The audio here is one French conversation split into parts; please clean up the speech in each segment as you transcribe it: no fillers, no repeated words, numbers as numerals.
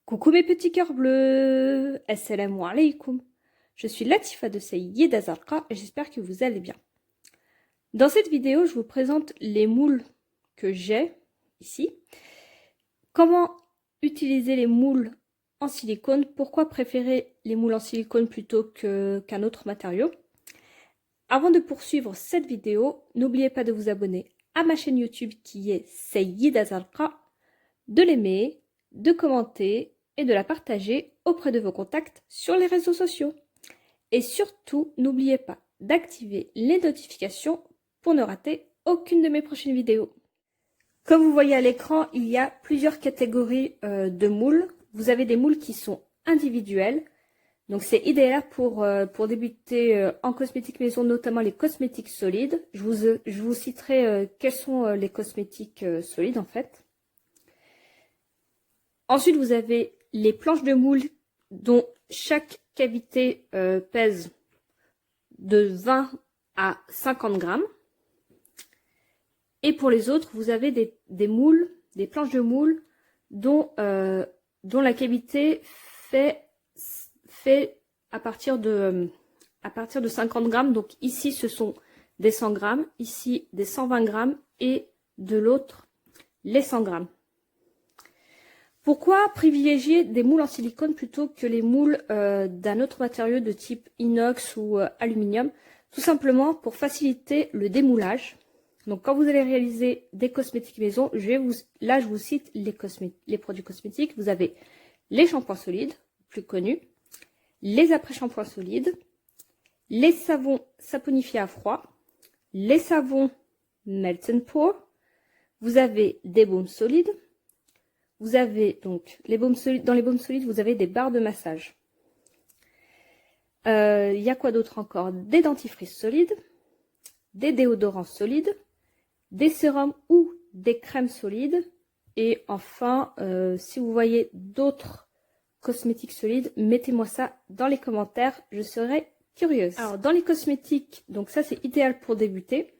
Coucou mes petits cœurs bleus, assalamu alaikum. Je suis Latifa de Sayyida Zarqa et j'espère que vous allez bien. Dans cette vidéo, je vous présente les moules que j'ai ici. Comment utiliser les moules en silicone, pourquoi préférer les moules en silicone plutôt qu'un autre matériau. Avant de poursuivre cette vidéo, n'oubliez pas de vous abonner à ma chaîne YouTube qui est Sayyida Zarqa, de l'aimer, de commenter et de la partager auprès de vos contacts sur les réseaux sociaux. Et surtout, n'oubliez pas d'activer les notifications pour ne rater aucune de mes prochaines vidéos. Comme vous voyez à l'écran, il y a plusieurs catégories de moules. Vous avez des moules qui sont individuels. Donc c'est idéal pour débuter en cosmétique maison, notamment les cosmétiques solides. Je vous citerai quels sont les cosmétiques solides en fait. Ensuite, vous avez les planches de moule dont chaque cavité pèse de 20 à 50 grammes. Et pour les autres, vous avez des moules, des planches de moule dont la cavité fait à partir de 50 grammes. Donc ici, ce sont des 100 grammes, ici des 120 grammes et de l'autre, les 100 grammes. Pourquoi privilégier des moules en silicone plutôt que les moules d'un autre matériau de type inox ou aluminium? Tout simplement pour faciliter le démoulage. Donc quand vous allez réaliser des cosmétiques maison, là je vous cite les produits cosmétiques. Vous avez les shampoings solides, plus connus, les après-shampoings solides, les savons saponifiés à froid, les savons melt and pour, vous avez des baumes solides. Vous avez donc les baumes solides. Dans les baumes solides, vous avez des barres de massage. Il y a quoi d'autre encore? Des dentifrices solides, des déodorants solides, des sérums ou des crèmes solides. Et enfin, si vous voyez d'autres cosmétiques solides, mettez-moi ça dans les commentaires, je serai curieuse. Alors, dans les cosmétiques, donc ça c'est idéal pour débuter.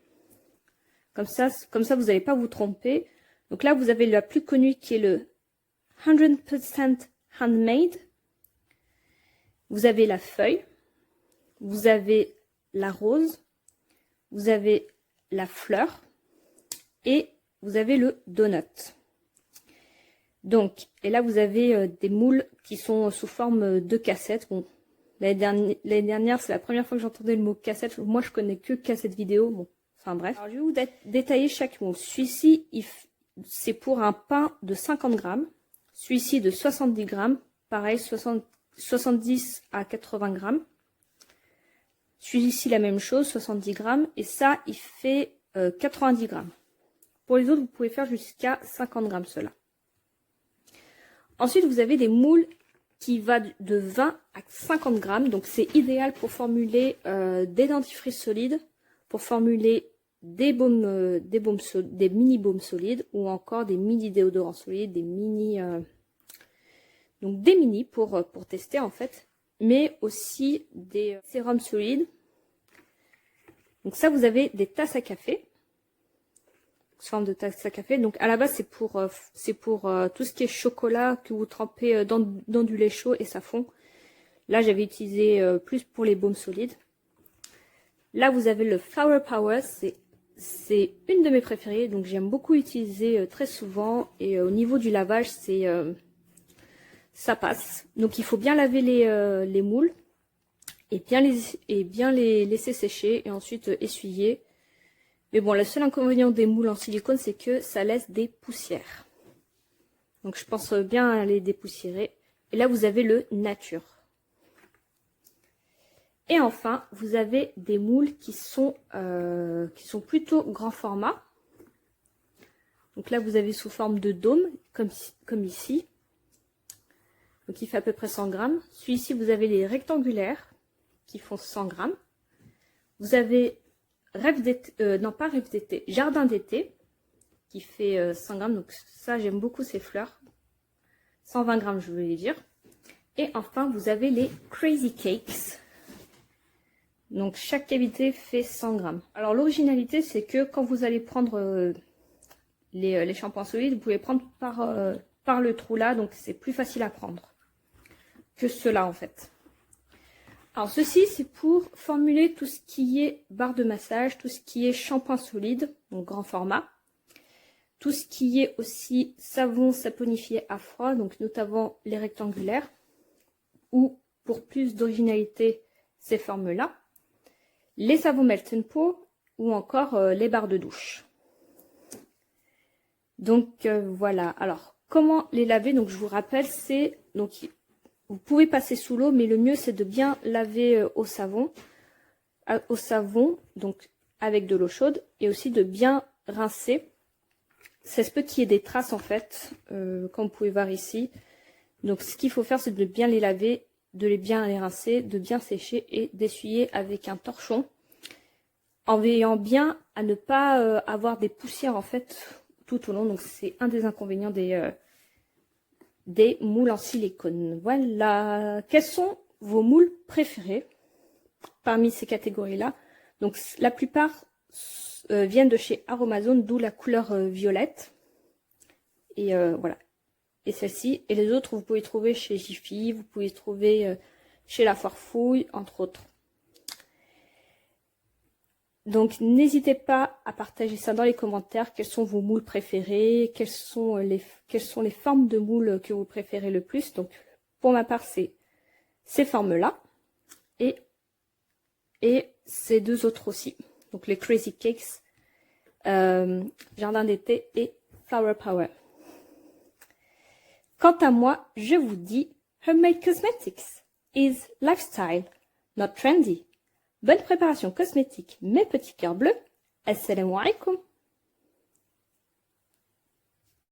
Comme ça vous n'allez pas vous tromper. Donc là, vous avez la plus connue qui est le 100% handmade. Vous avez la feuille, vous avez la rose, vous avez la fleur et vous avez le donut. Donc, et là, vous avez des moules qui sont sous forme de cassettes. Bon, l'année dernière, c'est la première fois que j'entendais le mot cassette. Moi, je connais que cassette vidéo. Bon, enfin bref. Alors, je vais vous détailler chaque moule. Celui-ci, c'est pour un pain de 50 grammes. Celui-ci de 70 grammes. Pareil, 70 à 80 grammes. Celui-ci, la même chose, 70 grammes. Et ça, il fait 90 grammes. Pour les autres, vous pouvez faire jusqu'à 50 grammes cela. Ensuite, vous avez des moules qui vont de 20 à 50 grammes. Donc, c'est idéal pour formuler des dentifrices solides, pour formuler des mini baumes solides ou encore des mini déodorants solides, des mini pour tester en fait, mais aussi des sérums solides. Donc ça, vous avez des tasses à café, sous forme de tasses à café. Donc à la base, c'est pour tout ce qui est chocolat que vous trempez dans du lait chaud et ça fond. Là, j'avais utilisé plus pour les baumes solides. Là, vous avez le Flower Power, c'est une de mes préférées, donc j'aime beaucoup utiliser très souvent. Et au niveau du lavage, ça passe. Donc il faut bien laver les moules et bien les laisser sécher et ensuite essuyer. Mais bon, le seul inconvénient des moules en silicone, c'est que ça laisse des poussières. Donc je pense bien à les dépoussiérer. Et là, vous avez le nature. Et enfin, vous avez des moules qui sont plutôt grand format. Donc là, vous avez sous forme de dôme, comme ici. Donc il fait à peu près 100 grammes. Celui-ci, vous avez les rectangulaires qui font 100 grammes. Vous avez Jardin d'été qui fait 100 grammes. Donc ça, j'aime beaucoup ces fleurs. 120 grammes, je voulais dire. Et enfin, vous avez les Crazy Cakes. Donc chaque cavité fait 100 grammes. Alors l'originalité, c'est que quand vous allez prendre les shampoings solides, vous pouvez prendre par par le trou là, donc c'est plus facile à prendre que ceux-là en fait. Alors ceci c'est pour formuler tout ce qui est barre de massage, tout ce qui est shampoing solide, donc grand format. Tout ce qui est aussi savon saponifié à froid, donc notamment les rectangulaires, ou pour plus d'originalité, ces formes-là. Les savons melt and pour, ou encore les barres de douche. Donc voilà, alors comment les laver? Donc je vous rappelle, c'est donc vous pouvez passer sous l'eau, mais le mieux c'est de bien laver au savon, donc avec de l'eau chaude, et aussi de bien rincer. Ça se peut qu'il y ait des traces en fait, comme vous pouvez voir ici. Donc ce qu'il faut faire, c'est de bien les laver, de bien les rincer, de bien sécher et d'essuyer avec un torchon, en veillant bien à ne pas avoir des poussières en fait tout au long. Donc c'est un des inconvénients des moules en silicone. Voilà. Quels sont vos moules préférés parmi ces catégories-là? Donc la plupart viennent de chez Aromazone, d'où la couleur violette. Et voilà. Et celle-ci. Et les autres, vous pouvez trouver chez Jiffy, vous pouvez trouver chez La Foire Fouille, entre autres. Donc n'hésitez pas à partager ça dans les commentaires. Quels sont vos moules préférés? Quelles sont les formes de moules que vous préférez le plus? Donc pour ma part, c'est ces formes-là. Et ces deux autres aussi. Donc les Crazy Cakes, Jardin d'été et Flower Power. Quant à moi, je vous dis, Homemade Cosmetics is lifestyle, not trendy. Bonne préparation cosmétique, mes petits cœurs bleus. Assalamu alaikum.